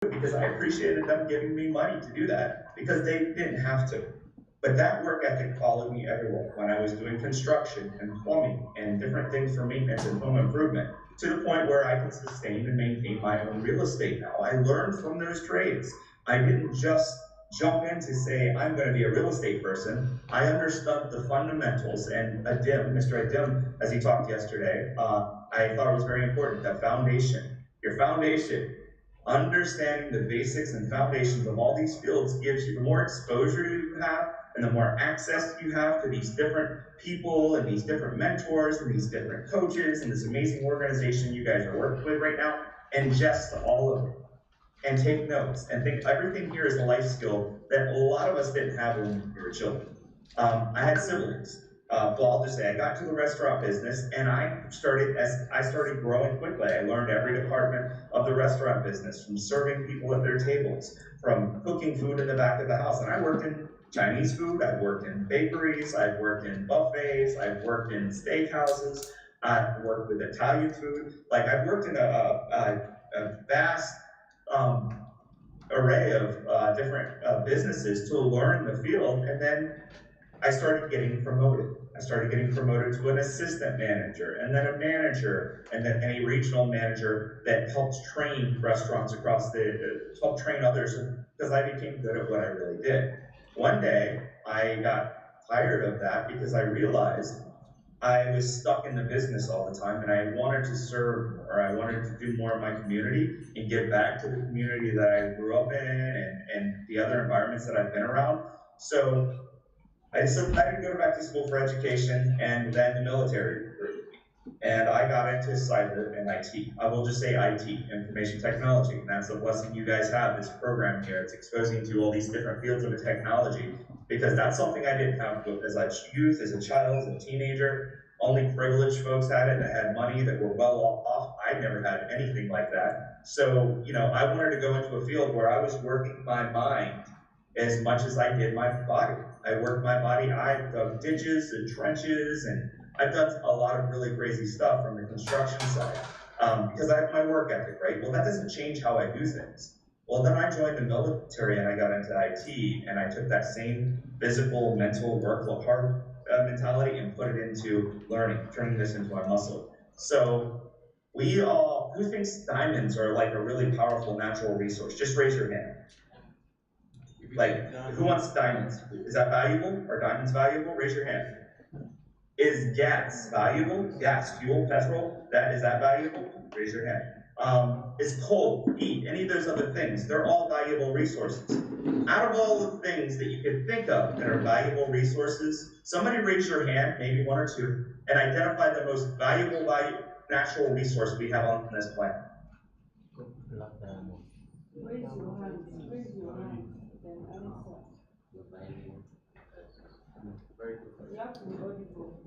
because I appreciated them giving me money to do that because they didn't have to. But that work ethic followed me everywhere when I was doing construction and plumbing and different things for maintenance and home improvement, to the point where I can sustain and maintain my own real estate now. I learned from those trades. I didn't just jump in to say, I'm going to be a real estate person. I understood the fundamentals, and Mr. Adim, as he talked yesterday, I thought it was very important, the foundation. Your foundation, understanding the basics and foundations of all these fields gives you, the more exposure you have and the more access you have to these different people and these different mentors and these different coaches and this amazing organization you guys are working with right now, ingest all of it and take notes and think everything here is a life skill that a lot of us didn't have when we were children. I had siblings. Well, I'll just say I got to the restaurant business and I started growing quickly. I learned every department of the restaurant business, from serving people at their tables, from cooking food in the back of the house. And I worked in Chinese food, I've worked in bakeries, I've worked in buffets, I've worked in steakhouses, I've worked with Italian food. Like, I've worked in a vast array of different businesses to learn the field, and then I started getting promoted. I started getting promoted to an assistant manager, and then a manager, and then a regional manager that helped train restaurants across helped train others, because I became good at what I really did. One day, I got tired of that because I realized I was stuck in the business all the time, and I wanted to serve more. I wanted to do more in my community and give back to the community that I grew up in and the other environments that I've been around. So I decided to go back to school for education, and then the military recruited me. And I got into cyber and IT. I will just say IT, information technology. And that's the blessing you guys have, this program here. It's exposing to all these different fields of the technology, because that's something I didn't have as a youth, as a child, as a teenager. Only privileged folks had it that had money, that were well off. I never had anything like that. So, I wanted to go into a field where I was working my mind as much as I did my body. I worked my body, I dug ditches and trenches, and I've done a lot of really crazy stuff from the construction side, because I have my work ethic, right? Well, that doesn't change how I do things. Well, then I joined the military and I got into IT, and I took that same physical, mental, work hard mentality and put it into learning, turning this into a muscle. So who thinks diamonds are like a really powerful natural resource? Just raise your hand. Like, who wants diamonds? Is that valuable? Are diamonds valuable? Raise your hand. Is gas valuable? Gas, fuel, petrol, is that valuable? Raise your hand. Is coal, heat, any of those other things, they're all valuable resources. Out of all the things that you can think of that are valuable resources, somebody raise your hand, maybe one or two, and identify the most valuable natural resource we have on this planet. Raise your hand. Raise your hand. You have to be audible.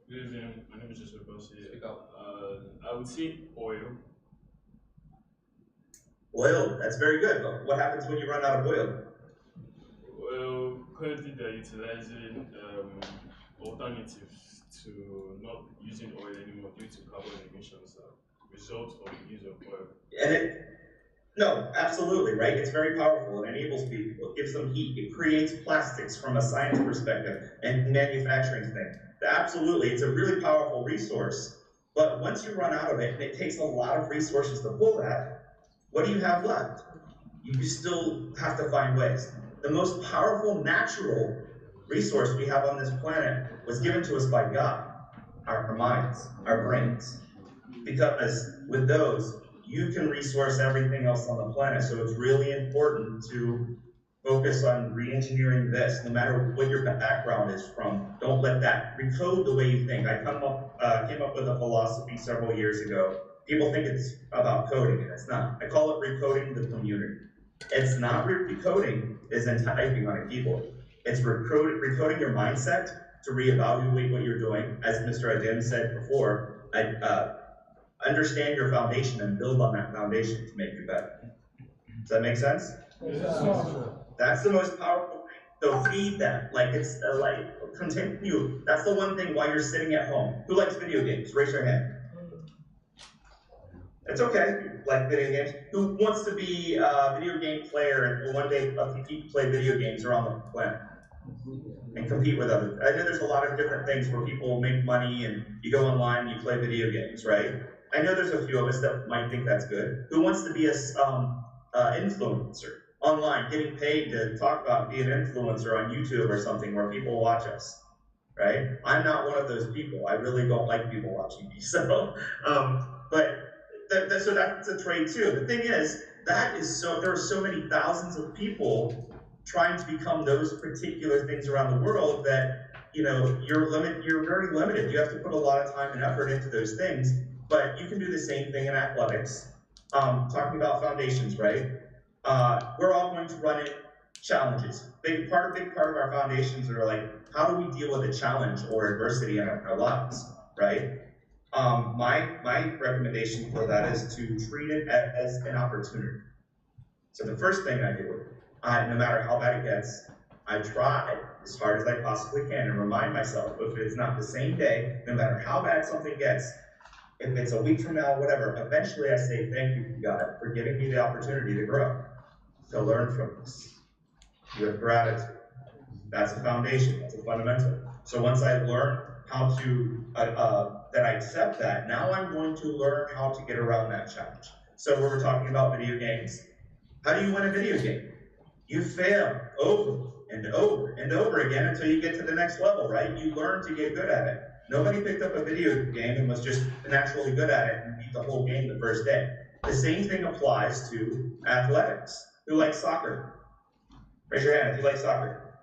Good evening, my name is Joseph Bossi. I would say oil. Oil, that's very good, but what happens when you run out of oil? Well, currently they're utilizing alternatives to not using oil anymore due to carbon emissions, result of the use of oil. And no, absolutely, right? It's very powerful. It enables people. It gives them heat. It creates plastics from a science perspective and manufacturing thing. Absolutely, it's a really powerful resource. But once you run out of it, and it takes a lot of resources to pull that, what do you have left? You still have to find ways. The most powerful natural resource we have on this planet was given to us by God, our minds, our brains. Because with those, you can resource everything else on the planet. So it's really important to focus on re-engineering this, no matter what your background is from. Don't let that recode the way you think. I came up with a philosophy several years ago. People think it's about coding, and it's not. I call it recoding the community. It's not recoding as in typing on a keyboard. It's recoding your mindset to reevaluate what you're doing. As Mr. Adim said before, understand your foundation and build on that foundation to make you better. Does that make sense? Yes. That's the most powerful thing. So feed them. Like, it's continue. That's the one thing while you're sitting at home. Who likes video games? Raise your hand. It's okay. like video games? Who wants to be a video game player and one day play video games around the planet and compete with others? I know there's a lot of different things where people make money and you go online and you play video games, right? I know there's a few of us that might think that's good. Who wants to be a influencer online, getting paid to talk about being an influencer on YouTube or something where people watch us, right? I'm not one of those people. I really don't like people watching me. So, so that's a trade too. The thing is, there are so many thousands of people trying to become those particular things around the world that, you're very limited. You have to put a lot of time and effort into those things, but you can do the same thing in athletics. Talking about foundations, right? We're all going to run into challenges. Big part of our foundations are like, how do we deal with a challenge or adversity in our lives, right? My recommendation for that is to treat it as an opportunity. So the first thing I do, no matter how bad it gets, I try as hard as I possibly can and remind myself, if it's not the same day, no matter how bad something gets, if it's a week from now, whatever, eventually I say, thank you, God, for giving me the opportunity to grow, to learn from this. With gratitude. That's a foundation, that's a fundamental. So once I learn how to, that I accept that, now I'm going to learn how to get around that challenge. So when we're talking about video games, how do you win a video game? You fail over and over and over again until you get to the next level, right? You learn to get good at it. Nobody picked up a video game and was just naturally good at it and beat the whole game the first day. The same thing applies to athletics. Who likes soccer? Raise your hand if you like soccer.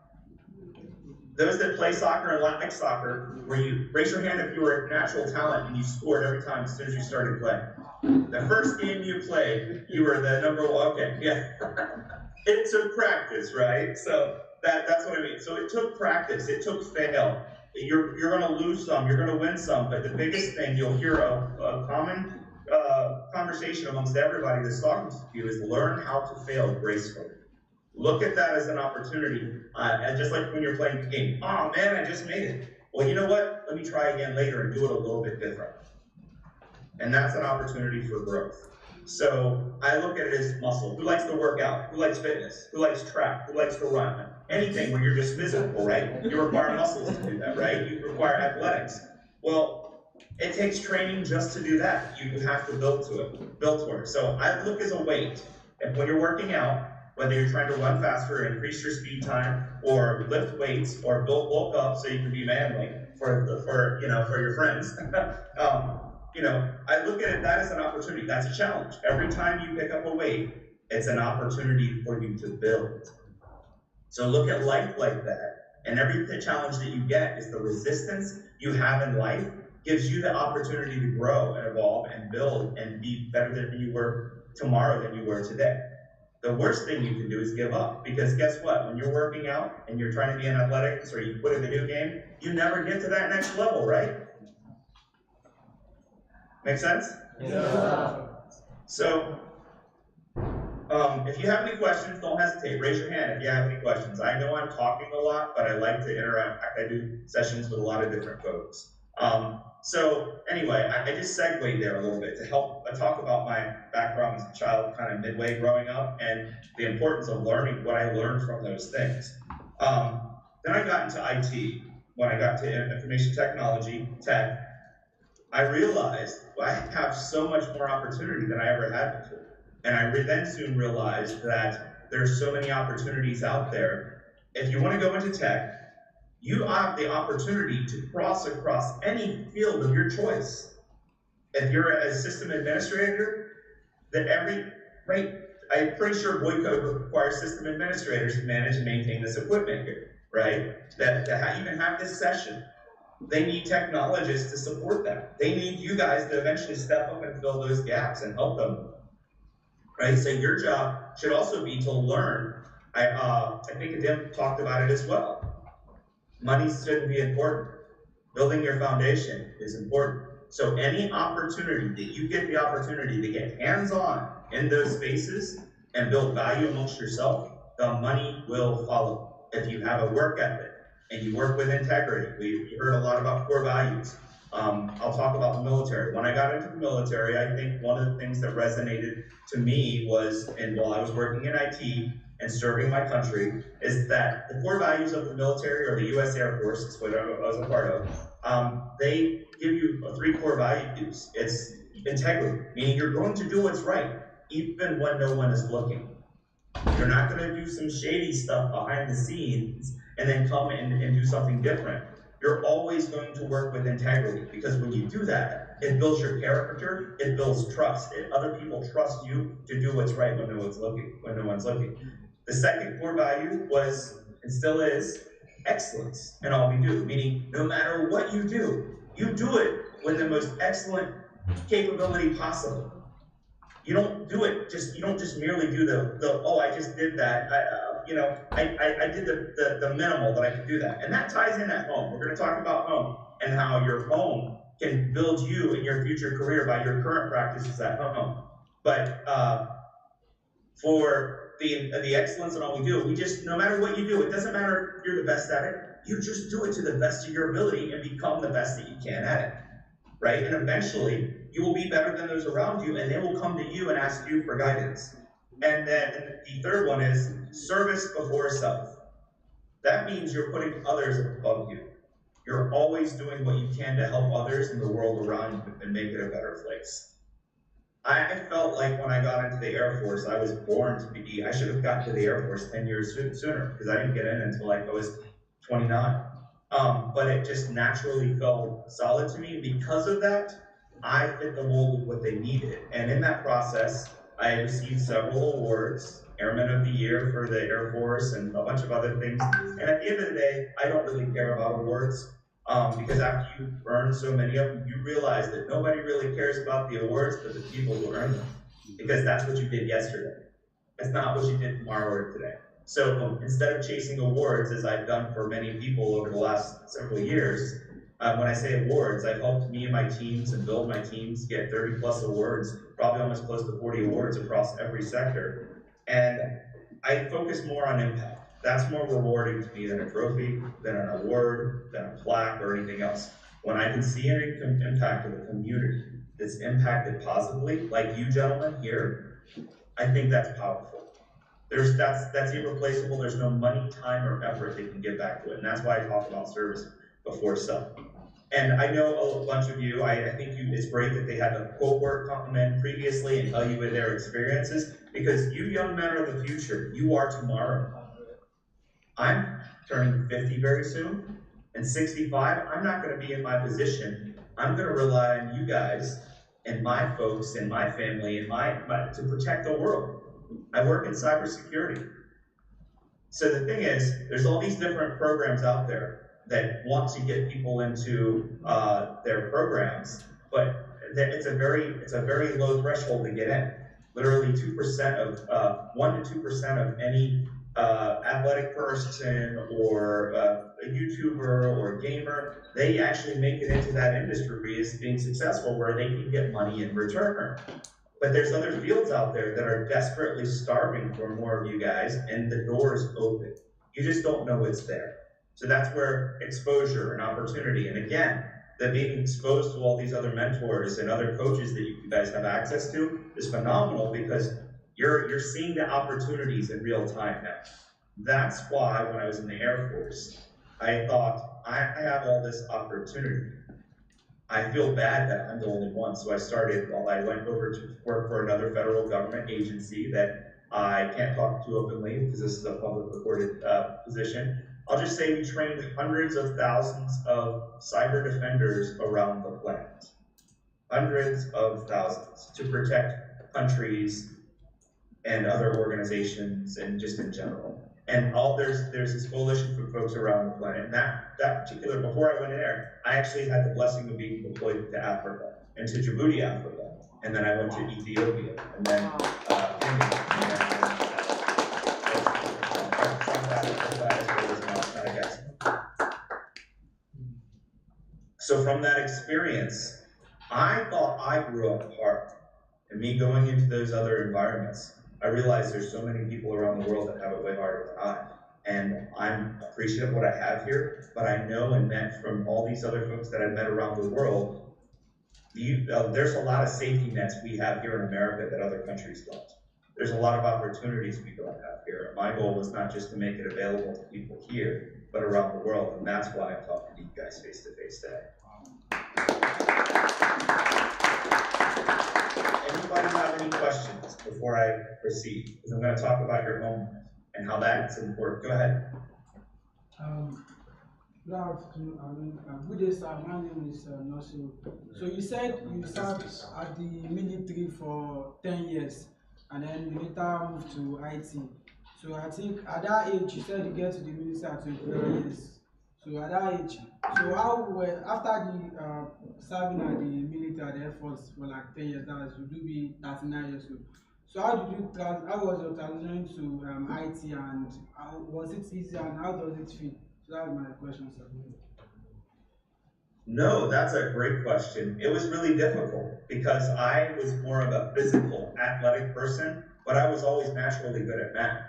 Those that play soccer and like soccer, raise your hand if you were a natural talent and you scored every time as soon as you started playing. The first game you played, you were the number one. Okay, yeah. It took practice, right? So that's what I mean. So it took practice. It took fail. You're going to lose some. You're going to win some. But the biggest thing you'll hear a common conversation amongst everybody that's talking to you is learn how to fail gracefully. Look at that as an opportunity, and just like when you're playing the game. Oh man, I just made it. Well, you know what? Let me try again later and do it a little bit different. And that's an opportunity for growth. So I look at it as muscle. Who likes to work out? Who likes fitness? Who likes track? Who likes to run? Anything where you're just physical, right? You require muscles to do that, right? You require athletics. Well, it takes training just to do that. You have to build toward it. So I look as a weight. And when you're working out, whether you're trying to run faster, increase your speed time, or lift weights, or bulk up so you can be manly for your friends. I look at it that as an opportunity. That's a challenge. Every time you pick up a weight, it's an opportunity for you to build. So look at life like that. And every challenge that you get is the resistance you have in life gives you the opportunity to grow and evolve and build and be better than you were tomorrow than you were today. The worst thing you can do is give up, because guess what? When you're working out and you're trying to be in athletics or you quit a video game, you never get to that next level, right? Make sense? Yeah. So, if you have any questions, don't hesitate. Raise your hand if you have any questions. I know I'm talking a lot, but I like to interact. I do sessions with a lot of different folks. So anyway, I just segued there a little bit to help talk about my background as a child, kind of midway growing up, and the importance of learning what I learned from those things. Then I got into IT. When I got to information technology, tech, I realized I have so much more opportunity than I ever had before. And I then soon realized that there's so many opportunities out there. If you want to go into tech, you have the opportunity to cross across any field of your choice. If you're a system administrator, I'm pretty sure Boy Code requires system administrators to manage and maintain this equipment here, right? That even have this session. They need technologists to support that. They need you guys to eventually step up and fill those gaps and help them, right? So your job should also be to learn. I think Adam talked about it as well. Money shouldn't be important. Building your foundation is important. So any opportunity that you get the opportunity to get hands-on in those spaces and build value amongst yourself, the money will follow. If you have a work ethic and you work with integrity, we heard a lot about core values. I'll talk about the military. When I got into the military, I think one of the things that resonated to me was, and while I was working in IT and serving my country, is that the core values of the military, or the U.S. Air Force, is what I was a part of, they give you three core values. It's integrity, meaning you're going to do what's right, even when no one is looking. You're not going to do some shady stuff behind the scenes and then come and do something different. You're always going to work with integrity, because when you do that, it builds your character, it builds trust. Other people trust you to do what's right when no one's looking. The second core value was, and still is, excellence in all we do, meaning no matter what you do it with the most excellent capability possible. You don't just merely do oh, I just did that. I did the minimal that I could do that. And that ties in at home. We're going to talk about home and how your home can build you in your future career by your current practices at home. But for the excellence in all we do, no matter what you do, it doesn't matter if you're the best at it, you just do it to the best of your ability and become the best that you can at it, right? And eventually, you will be better than those around you, and they will come to you and ask you for guidance. And then the third one is service before self. That means you're putting others above you. You're always doing what you can to help others in the world around you and make it a better place. I felt like when I got into the Air Force, I was born to be, I should have gotten to the Air Force 10 years sooner, because I didn't get in until like I was 29. But it just naturally felt solid to me. Because of that, I fit the mold of what they needed. And in that process, I received several awards, Airman of the Year for the Air Force and a bunch of other things. And at the end of the day, I don't really care about awards, because after you earn so many of them, you realize that nobody really cares about the awards but the people who earn them, because that's what you did yesterday. That's not what you did tomorrow or today. So instead of chasing awards, as I've done for many people over the last several years, when I say awards, I've helped me and my teams and build my teams get 30 plus awards, probably almost close to 40 awards across every sector. And I focus more on impact. That's more rewarding to me than a trophy, than an award, than a plaque, or anything else. When I can see an impact of a community that's impacted positively, like you gentlemen here, I think that's powerful. That's irreplaceable. There's no money, time, or effort that can give back to it. And that's why I talk about service before self. And I know a bunch of you, I think it's great that they had the quote work come in previously and tell you their experiences, because you young men are the future. You are tomorrow. I'm turning 50 very soon, and 65, I'm not going to be in my position. I'm going to rely on you guys and my folks and my family and to protect the world. I work in cybersecurity. So the thing is, there's all these different programs out there that want to get people into their programs, but it's a very low threshold to get in. Literally 2% of 1 to 2% of any athletic person or a YouTuber or a gamer, they actually make it into that industry as being successful, where they can get money in return. But there's other fields out there that are desperately starving for more of you guys, and the door is open. You just don't know it's there. So that's where exposure and opportunity, and again, that being exposed to all these other mentors and other coaches that you guys have access to is phenomenal, because you're seeing the opportunities in real time now. That's why when I was in the Air Force, I thought, I have all this opportunity. I feel bad that I'm the only one, so I went over to work for another federal government agency that I can't talk to openly because this is a public recorded position. I'll just say we trained hundreds of thousands of cyber defenders around the planet. Hundreds of thousands to protect countries and other organizations and just in general. And there's this coalition for folks around the planet. And that particular, before I went in there, I actually had the blessing of being deployed to Africa and to Djibouti, Africa. And then I went to Ethiopia, and then So from that experience, I thought I grew up hard. And me going into those other environments, I realized there's so many people around the world that have it way harder than I. and I'm appreciative of what I have here, but I know and met from all these other folks that I've met around the world, there's a lot of safety nets we have here in America that other countries don't. There's a lot of opportunities we don't have here. My goal was not just to make it available to people here, but around the world, and that's why I'm talking to you guys face to face today. Anybody have any questions before I proceed? Because I'm going to talk about your home and how that's important. Go ahead. Good afternoon. Good day, sir. My name is Nosu. So you said you served at the military for 10 years and then you later moved to IT. So I think at that age, you said you get to the military at 21 years. So at that age, so how were, after the serving at the military, at the Air Force for like 10 years, that you do be 39 years old. So how did you, how was your transition to IT, and was it easy, and how does it feel? So that was my question, sir. No, that's a great question. It was really difficult because I was more of a physical, athletic person, but I was always naturally good at math.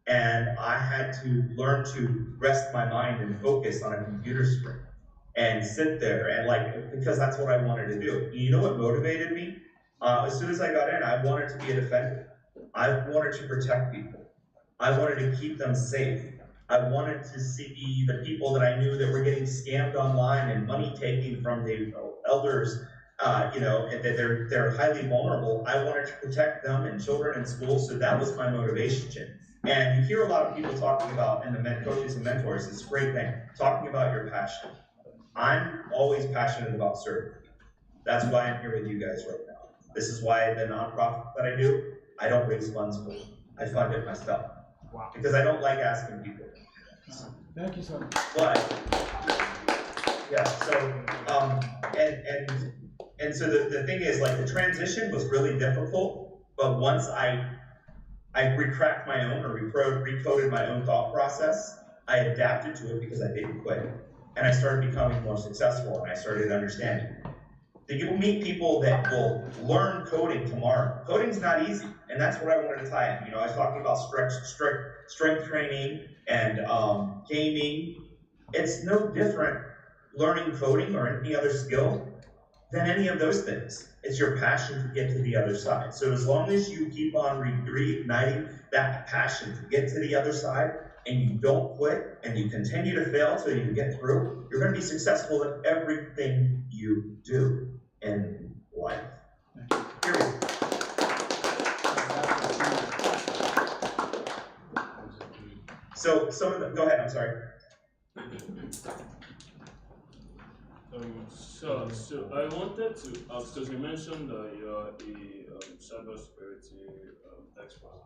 And I had to learn to rest my mind and focus on a computer screen and sit there and because that's what I wanted to do. You know what motivated me? As soon as I got in, I wanted to be a defender. I wanted to protect people. I wanted to keep them safe. I wanted to see the people that I knew that were getting scammed online and money taken from the elders, and that they're highly vulnerable. I wanted to protect them and children in school, so that was my motivation. And you hear a lot of people talking about, and the coaches and mentors, it's a great thing, talking about your passion. I'm always passionate about serving. That's why I'm here with you guys right now. This is why the nonprofit that I do, I don't raise funds for it. I fund it myself. Wow. Because I don't like asking people. Thank you, sir. But yeah, so and so the thing is, like, the transition was really difficult, but once I recracked my own, or recoded my own thought process, I adapted to it because I didn't quit. And I started becoming more successful, and I started understanding. You'll meet people that will learn coding tomorrow. Coding's not easy, and that's what I wanted to tie in. I was talking about strength training and gaming. It's no different learning coding or any other skill than any of those things. It's your passion to get to the other side. So as long as you keep on reigniting that passion to get to the other side, and you don't quit, and you continue to fail till you get through, you're going to be successful in everything you do in life. Period. So some of them, go ahead, I'm sorry. So I wanted to ask, because you mentioned you're a cybersecurity expert.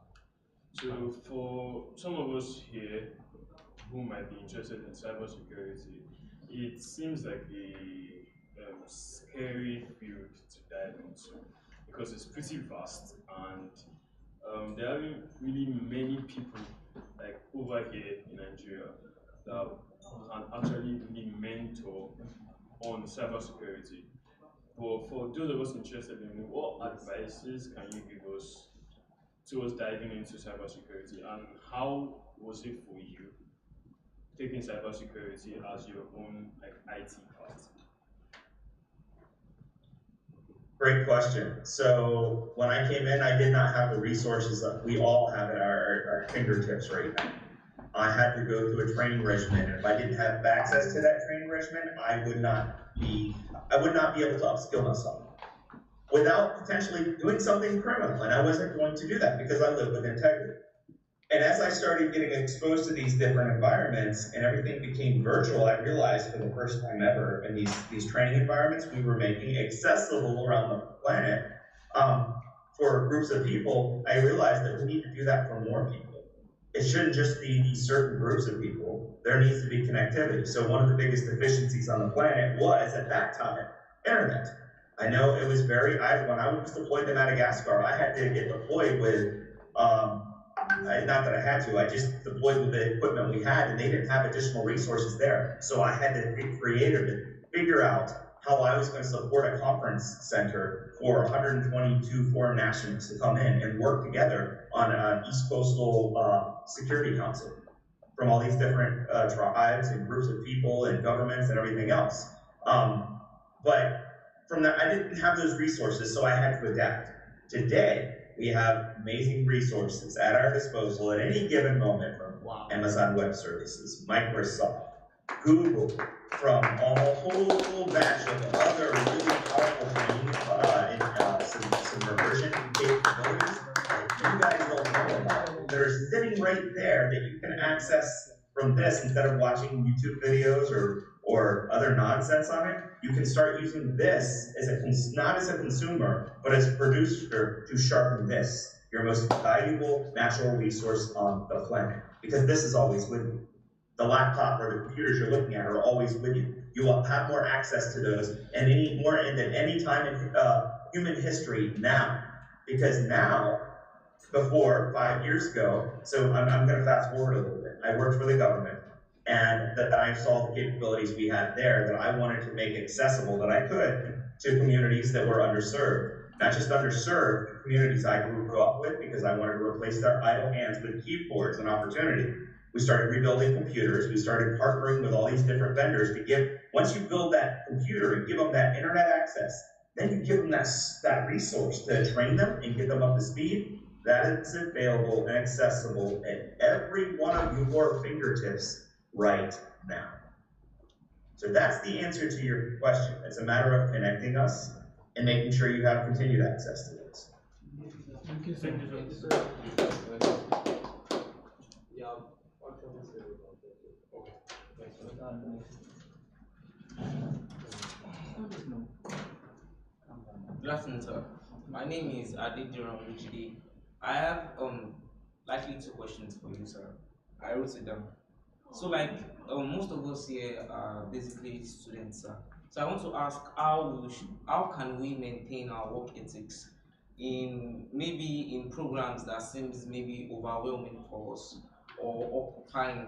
So for some of us here who might be interested in cybersecurity, it seems like a scary field to dive into because it's pretty vast, and there aren't really many people like over here in Nigeria that can actually really mentor on cybersecurity. But for those of us interested in what advices can you give us towards diving into cybersecurity, and how was it for you taking cybersecurity as your own IT part? Great question. So when I came in, I did not have the resources that we all have at our fingertips right now. I had to go through a training regimen, and if I didn't have access to that training regimen, I would not be able to upskill myself without potentially doing something criminal, and I wasn't going to do that because I live with integrity. And as I started getting exposed to these different environments and everything became virtual, I realized for the first time ever in these training environments we were making accessible around the planet for groups of people, I realized that we need to do that for more people. It shouldn't just be these certain groups of people. There needs to be connectivity. So one of the biggest deficiencies on the planet was, at that time, internet. I know it was when I was deployed to Madagascar, I had to get deployed with, not that I had to, I just deployed with the equipment we had, and they didn't have additional resources there. So I had to be creative and figure out how I was going to support a conference center for 122 foreign nationals to come in and work together on an East Coastal Security Council from all these different tribes and groups of people and governments and everything else. But from that, I didn't have those resources, so I had to adapt. Today, we have amazing resources at our disposal at any given moment from Amazon Web Services, Microsoft, Google, from a whole batch of other really powerful submersion capabilities that you guys don't know about. That are sitting right there that you can access from this instead of watching YouTube videos or other nonsense on it. You can start using this as not as a consumer, but as a producer to sharpen this, your most valuable natural resource on the planet. Because this is always with you. The laptop or the computers you're looking at are always with you. You will have more access to those and than any time in human history now. Because now, before 5 years ago, so I'm going to fast forward a little bit. I worked for the government, and that I saw the capabilities we had there that I wanted to make accessible that I could to communities that were underserved. Not just underserved, communities I grew up with, because I wanted to replace their idle hands with keyboards and opportunity. We started rebuilding computers. We started partnering with all these different vendors to give, once you build that computer and give them that internet access, then you give them that resource to train them and get them up to speed. That is available and accessible at every one of your fingertips right now. So that's the answer to your question. It's a matter of connecting us and making sure you have continued access to this. Thank you, sir. Good afternoon, sir. My name is Adediran Richidi. I have likely 2 questions for you, sir. I wrote it down. So, like most of us here are basically students, sir. So I want to ask how can we maintain our work ethics in programs that seems maybe overwhelming for us or occupying.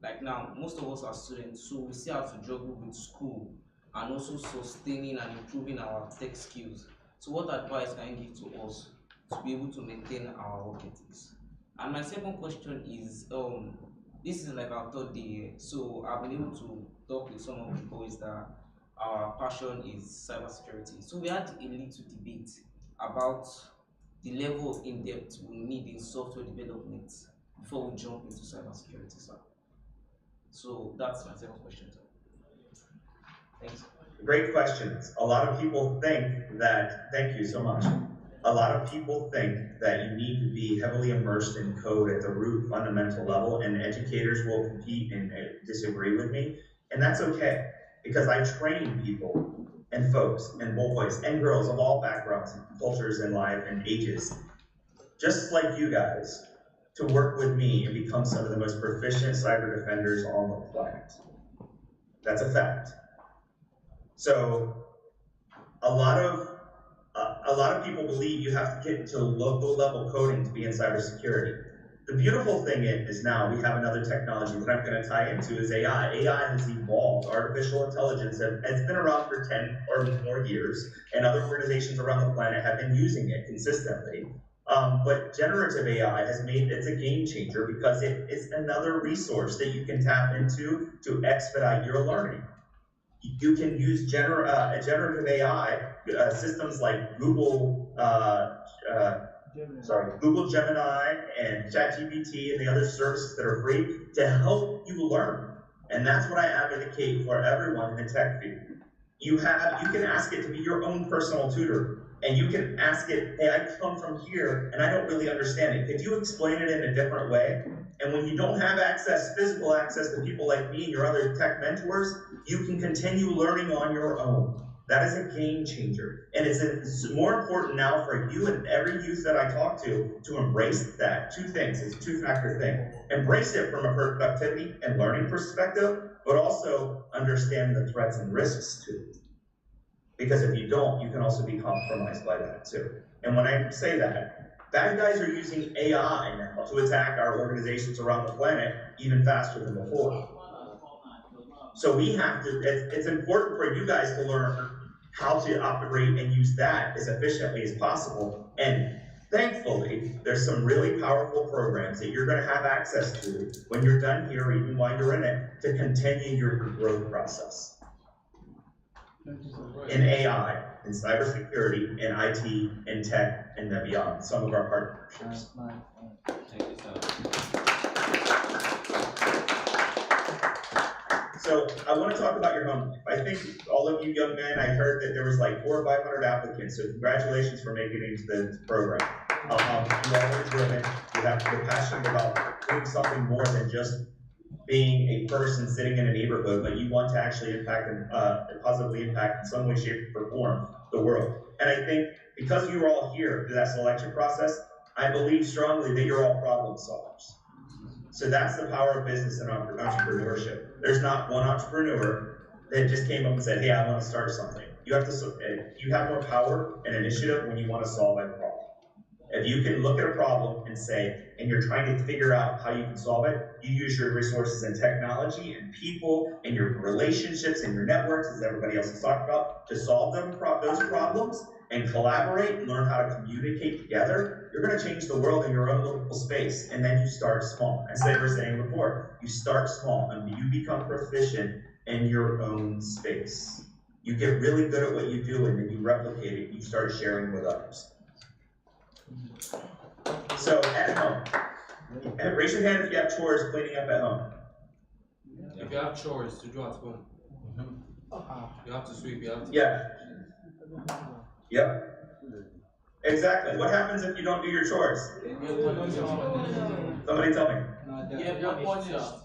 Like now, most of us are students, so we still have to juggle with school and also sustaining and improving our tech skills. So what advice can you give to us to be able to maintain our work ethics? And my second question is, this is like our 3rd day here, so I've been able to talk with some of the boys that our passion is cybersecurity. So we had a little debate about the level of in-depth we need in software development before we jump into cybersecurity, sir. So that's my second question, sir. Thanks. Great questions. A lot of people think that, thank you so much. A lot of people think that you need to be heavily immersed in code at the root fundamental level, and educators will compete and disagree with me. And that's okay, because I train people and folks and boys and girls of all backgrounds and cultures and life and ages, just like you guys, to work with me and become some of the most proficient cyber defenders on the planet. That's a fact. So a lot of people believe you have to get into local level coding to be in cybersecurity. The beautiful thing is now we have another technology that I'm going to tie into is AI. AI has evolved. Artificial intelligence has been around for 10 or more years, and other organizations around the planet have been using it consistently. But generative AI it's a game changer because it is another resource that you can tap into to expedite your learning. You can use generative AI systems like Google Gemini and ChatGPT and the other services that are free to help you learn. And that's what I advocate for everyone in the tech field. You can ask it to be your own personal tutor. And you can ask it, hey, I come from here and I don't really understand it. Could you explain it in a different way? And when you don't have physical access to people like me and your other tech mentors, you can continue learning on your own. That is a game changer. And it's more important now for you and every youth that I talk to embrace that. 2 things, it's a 2-factor thing. Embrace it from a productivity and learning perspective, but also understand the threats and risks too. Because if you don't, you can also be compromised by that too. And when I say that, bad guys are using AI now to attack our organizations around the planet even faster than before. So we have to, it's important for you guys to learn how to operate and use that as efficiently as possible. And Thankfully, there's some really powerful programs that you're going to have access to when you're done here, or even while you're in it, to continue your growth process. In AI, in cybersecurity, in IT, in tech, and then beyond, some of our partnerships. So I want to talk about your home life. I think all of you young men, I heard that there was like 400 or 500 applicants, so congratulations for making it into the program. You all are driven, you're passionate about doing something more than just being a person sitting in a neighborhood, but you want to actually impact and positively impact in some way, shape, or form the world. And I think because you're all here through that selection process, I believe strongly that you're all problem solvers. So that's the power of business and entrepreneurship. There's not one entrepreneur that just came up and said, hey, I want to start something. You have more power and initiative when you want to solve a problem. If you can look at a problem and say, and you're trying to figure out how you can solve it, you use your resources in technology and people and your relationships and your networks, as everybody else has talked about, to solve those problems and collaborate and learn how to communicate together. You're going to change the world in your own local space, and then you start small. As they were saying before, you start small and you become proficient in your own space. You get really good at what you do, and then you replicate it, you start sharing with others. So at home, and raise your hand if you have chores cleaning up at home. If you have chores to do at home, you have to sweep, you have to... Yeah. Yep. Exactly. What happens if you don't do your chores? Somebody tell me. Yeah, you're punished.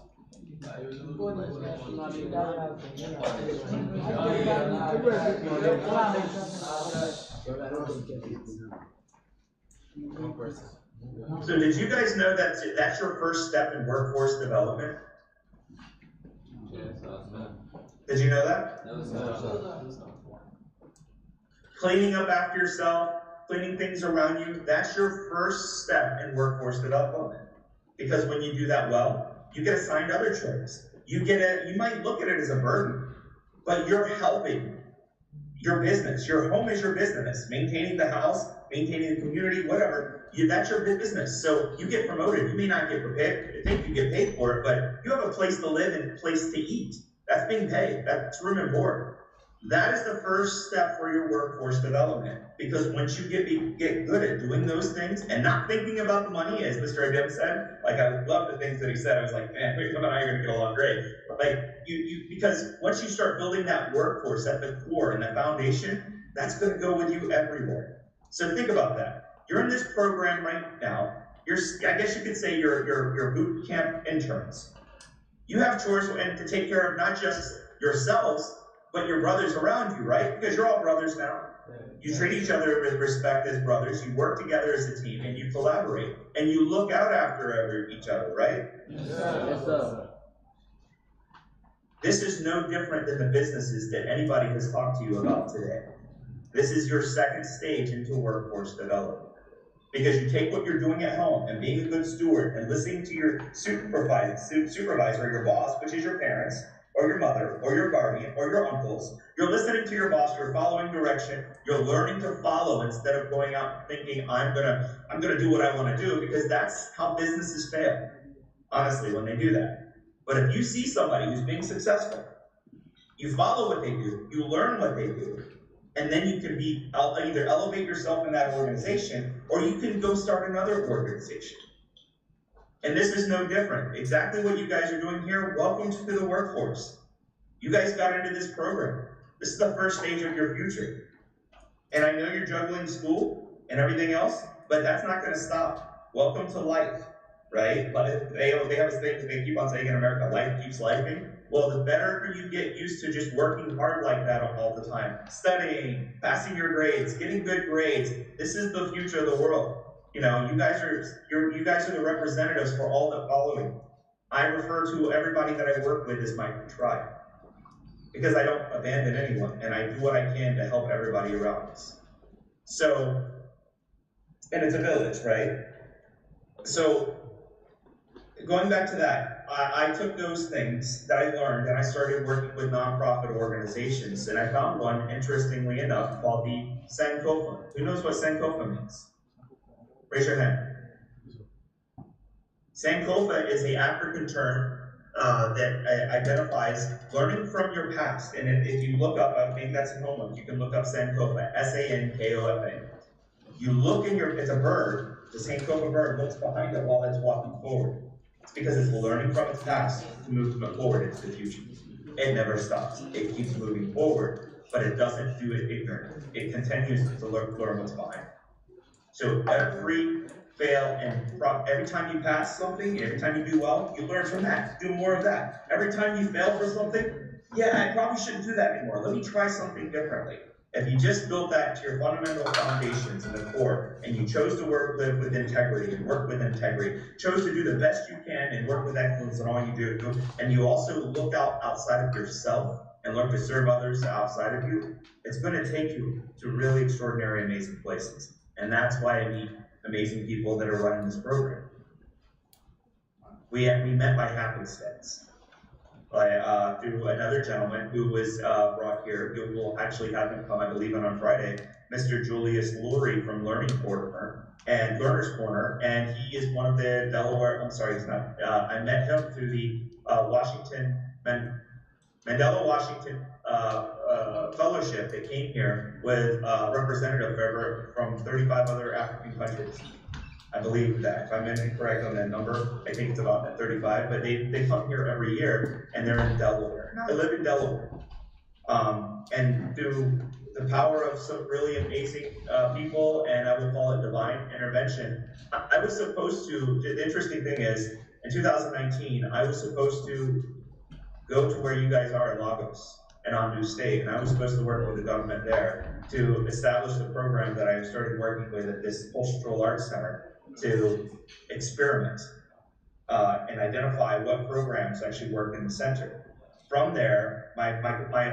So did you guys know that that's your first step in workforce development? Did you know that? Cleaning up after yourself, cleaning things around you, that's your first step in workforce development. Because when you do that well, you get assigned other chores. You might look at it as a burden, but you're helping your business. Your home is your business. Maintaining the house, maintaining the community, whatever, that's your business. So you get promoted. You may not get prepared, think you get paid for it, but you have a place to live and a place to eat. That's being paid. That's room and board. That is the first step for your workforce development. Because once you get good at doing those things and not thinking about the money, as Mr. Adem said, like I love the things that he said. I was like, man, him and I are gonna get along great. Like because once you start building that workforce at the core and the foundation, that's gonna go with you everywhere. So think about that. You're in this program right now. I guess you could say you're boot camp interns. You have chores and to take care of not just yourselves, but your brothers around you, right? Because you're all brothers now. You treat each other with respect as brothers, you work together as a team, and you collaborate. And you look out after each other, right? Yes, sir. Yes, sir. This is no different than the businesses that anybody has talked to you about today. This is your second stage into workforce development. Because you take what you're doing at home and being a good steward and listening to your supervisor, your boss, which is your parents, or your mother, or your guardian, or your uncles. You're listening to your boss, you're following direction, you're learning to follow instead of going out thinking, I'm gonna do what I want to do, because that's how businesses fail, honestly, when they do that. But if you see somebody who's being successful, you follow what they do, you learn what they do, and then you can either elevate yourself in that organization, or you can go start another organization. And this is no different. Exactly what you guys are doing here, welcome to the workforce. You guys got into this program. This is the first stage of your future. And I know you're juggling school and everything else, but that's not gonna stop. Welcome to life, right? They have a thing that they keep on saying in America, life keeps lifing. Well, the better you get used to just working hard like that all the time, studying, passing your grades, getting good grades, this is the future of the world. You know, you guys are the representatives for all the following. I refer to everybody that I work with as my tribe, because I don't abandon anyone, and I do what I can to help everybody around us. So, and it's a village, right? So, going back to that, I took those things that I learned and I started working with nonprofit organizations, and I found one, interestingly enough, called the Sankofa. Who knows what Sankofa means? Raise your hand. Sankofa is the African term that identifies learning from your past. And if you look up, maybe that's in homework, you can look up Sankofa, Sankofa. You look in it's a bird, the Sankofa bird looks behind it while it's walking forward. It's because it's learning from its past to move forward into the future. It never stops. It keeps moving forward, but it doesn't do it ignorant. It continues to learn what's behind. So every fail and every time you pass something, every time you do well, you learn from that. Do more of that. Every time you fail for something, yeah, I probably shouldn't do that anymore. Let me try something differently. If you just build that to your fundamental foundations in the core, and you chose to work with integrity and work with integrity, chose to do the best you can and work with excellence in all you do, and you also look outside of yourself and learn to serve others outside of you, it's going to take you to really extraordinary, amazing places. And that's why I meet amazing people that are running this program. We met by happenstance. Through another gentleman who was brought here, who will actually have him come, I believe, on Friday, Mr. Julius Lurie from Learner's Corner, and he is one of the Delaware, I'm sorry, he's not, I met him through the Mandela Washington fellowship that came here with a representative from 35 other African countries. I believe that, if I'm incorrect on that number, I think it's about 35, but they come here every year, and they're in Delaware. They live in Delaware. And through the power of some really amazing people, and I would call it divine intervention, I was supposed to, the interesting thing is, in 2019, I was supposed to go to where you guys are in Lagos and Ondo State, and I was supposed to work with the government there to establish the program that I started working with at this Cultural Arts Center to experiment and identify what programs actually work in the center. From there, my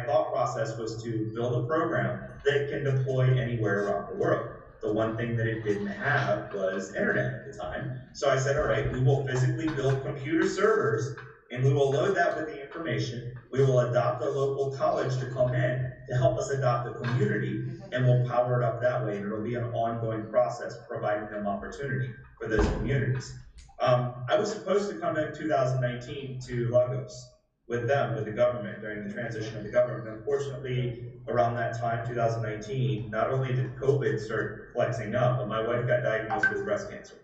thought process was to build a program that can deploy anywhere around the world. The one thing that it didn't have was internet at the time. So I said, all right, we will physically build computer servers and we will load that with the information. We will adopt a local college to come in to help us adopt the community, and we'll power it up that way. And it'll be an ongoing process, providing them opportunity for those communities. I was supposed to come in 2019 to Lagos with them, with the government, during the transition of the government. Unfortunately, around that time, 2019, not only did COVID start flexing up, but my wife got diagnosed with breast cancer.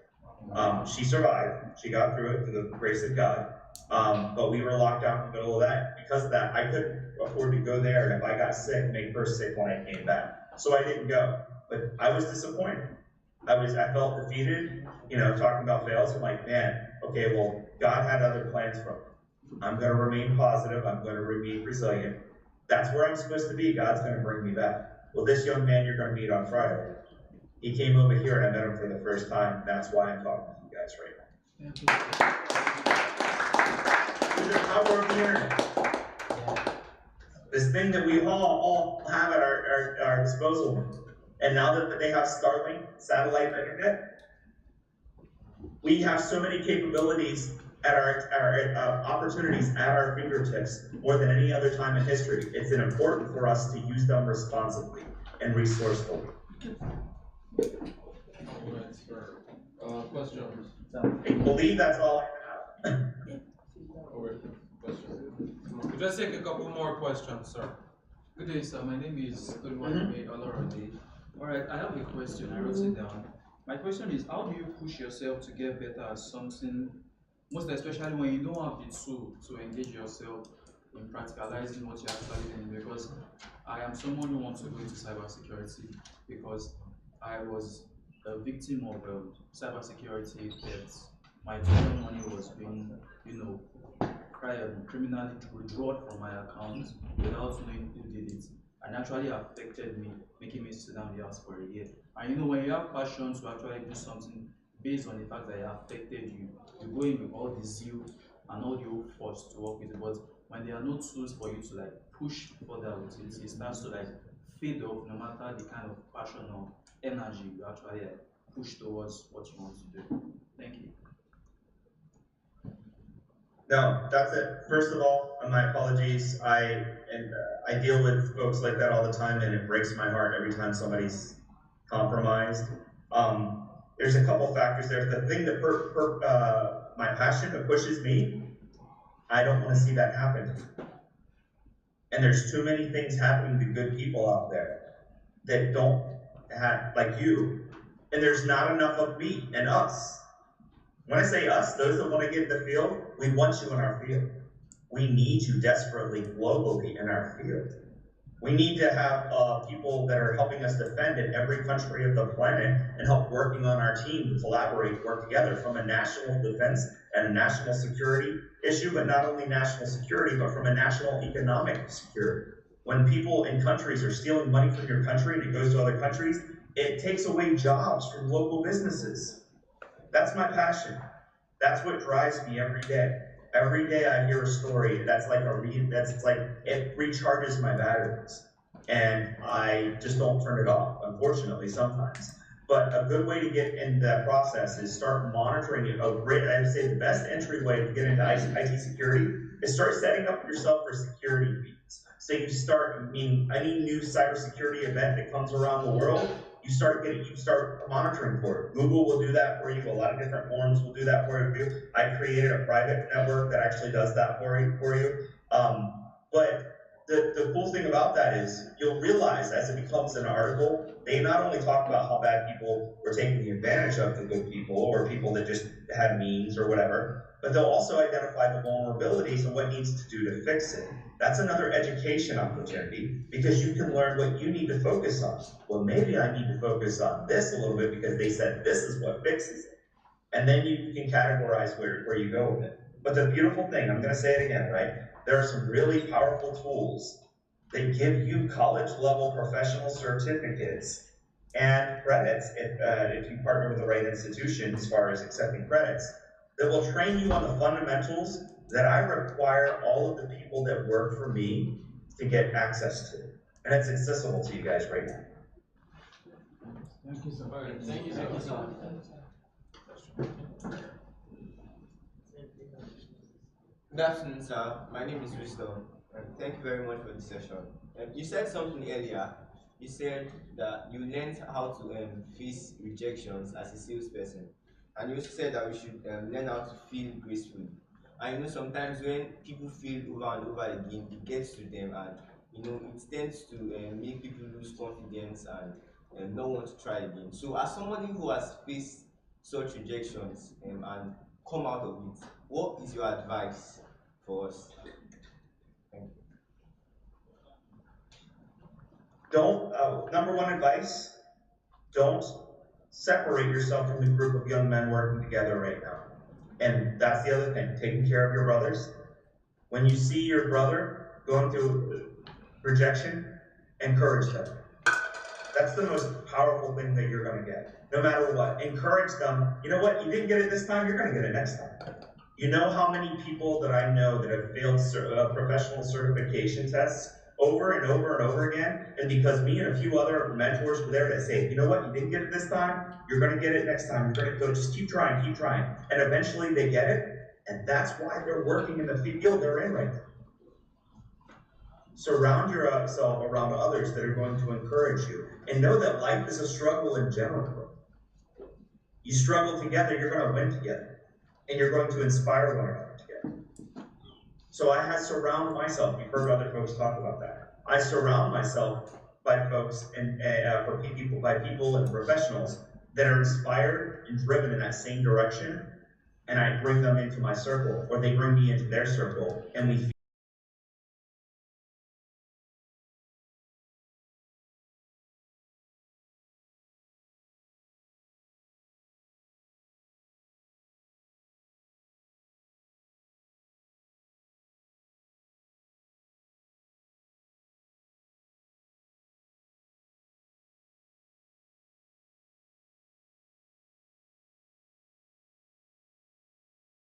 She survived. She got through it through the grace of God. But we were locked down in the middle of that. Because of that, I couldn't afford to go there, and if I got sick, make her sick when I came back. So I didn't go. But I was disappointed. I felt defeated, talking about fails. I'm like, man, okay, well, God had other plans for me. I'm going to remain positive. I'm going to remain resilient. That's where I'm supposed to be. God's going to bring me back. Well, this young man you're going to meet on Friday, he came over here and I met him for the first time. That's why I'm talking to you guys right now. Through the power of the internet. This thing that we all have at our disposal. And now that they have Starlink satellite internet, we have so many capabilities at our opportunities at our fingertips more than any other time in history. It's important for us to use them responsibly and resourcefully. Questions? I believe that's all I have. Just take a couple more questions, sir. Good day, sir. My name is Oluwalime Olorode. Alright, I have a question. I wrote it down. My question is, how do you push yourself to get better at something, most especially when you don't have the tool to engage yourself in practicalizing what you're actually doing? Because I am someone who wants to go into cybersecurity because I was a victim of cybersecurity thefts. My total money was being, criminally withdrawn from my account without knowing who did it, and actually affected me, making me sit down the house for a year. And when you have passion to actually do something based on the fact that it affected you, you go in with all the zeal and all the hope force to work with it. But when there are no tools for you to push further with it, it starts to fade off, no matter the kind of passion or energy you actually push towards what you want to do. Thank you. No, that's it. First of all, my apologies. I deal with folks like that all the time, and it breaks my heart every time somebody's compromised. There's a couple factors there. The thing that my passion that pushes me, I don't want to see that happen. And there's too many things happening to good people out there that don't have, like you, and there's not enough of me and us. When I say us, those that want to get in the field, we want you in our field. We need you desperately globally in our field. We need to have people that are helping us defend in every country of the planet and help working on our team to collaborate, work together from a national defense and a national security issue, but not only national security, but from a national economic security. When people in countries are stealing money from your country and it goes to other countries, it takes away jobs from local businesses. That's my passion. That's what drives me every day. Every day I hear a story that's like it recharges my batteries, and I just don't turn it off, unfortunately, sometimes. But a good way to get in that process is start monitoring it. I would say the best entryway to get into IT security is start setting up yourself for security feeds. So you start, any new cybersecurity event that comes around the world, you start monitoring for it. Google will do that for you. A lot of different forums will do that for you. I created a private network that actually does that for you. But the cool thing about that is you'll realize as it becomes an article, they not only talk about how bad people were taking advantage of the good people or people that just had means or whatever, but they'll also identify the vulnerabilities and what needs to do to fix it. That's another education opportunity because you can learn what you need to focus on. Well, maybe I need to focus on this a little bit because they said this is what fixes it. And then you can categorize where you go with it. But the beautiful thing, I'm gonna say it again, right? There are some really powerful tools that give you college-level professional certificates and credits if you partner with the right institution as far as accepting credits that will train you on the fundamentals that I require all of the people that work for me to get access to. And it's accessible to you guys right now. Thank you, sir. Thank you, sir. Good afternoon, sir. My name is Wisdom, and thank you very much for the session. You said something earlier. You said that you learned how to face rejections as a salesperson, and you also said that we should learn how to feel gracefully. I know sometimes when people feel over and over again, it gets to them, and it tends to make people lose confidence and not want to try again. So, as somebody who has faced such rejections and come out of it, what is your advice for us? Thank you. Number one advice, don't separate yourself from the group of young men working together right now. And that's the other thing, taking care of your brothers. When you see your brother going through rejection, encourage them. That's the most powerful thing that you're gonna get. No matter what, encourage them. You know what, you didn't get it this time, you're gonna get it next time. You know how many people that I know that have failed professional certification tests over and over and over again, and because me and a few other mentors were there that say, you know what, you didn't get it this time, you're gonna get it next time, you're gonna go, just keep trying, and eventually they get it, and that's why they're working in the field they're in right now. Surround yourself around others that are going to encourage you, and know that life is a struggle in general. You struggle together, you're gonna win together, and you're going to inspire one another together. So I have surrounded myself, you've heard other folks talk about that. I surround myself by folks and by people and professionals that are inspired and driven in that same direction, and I bring them into my circle, or they bring me into their circle, and we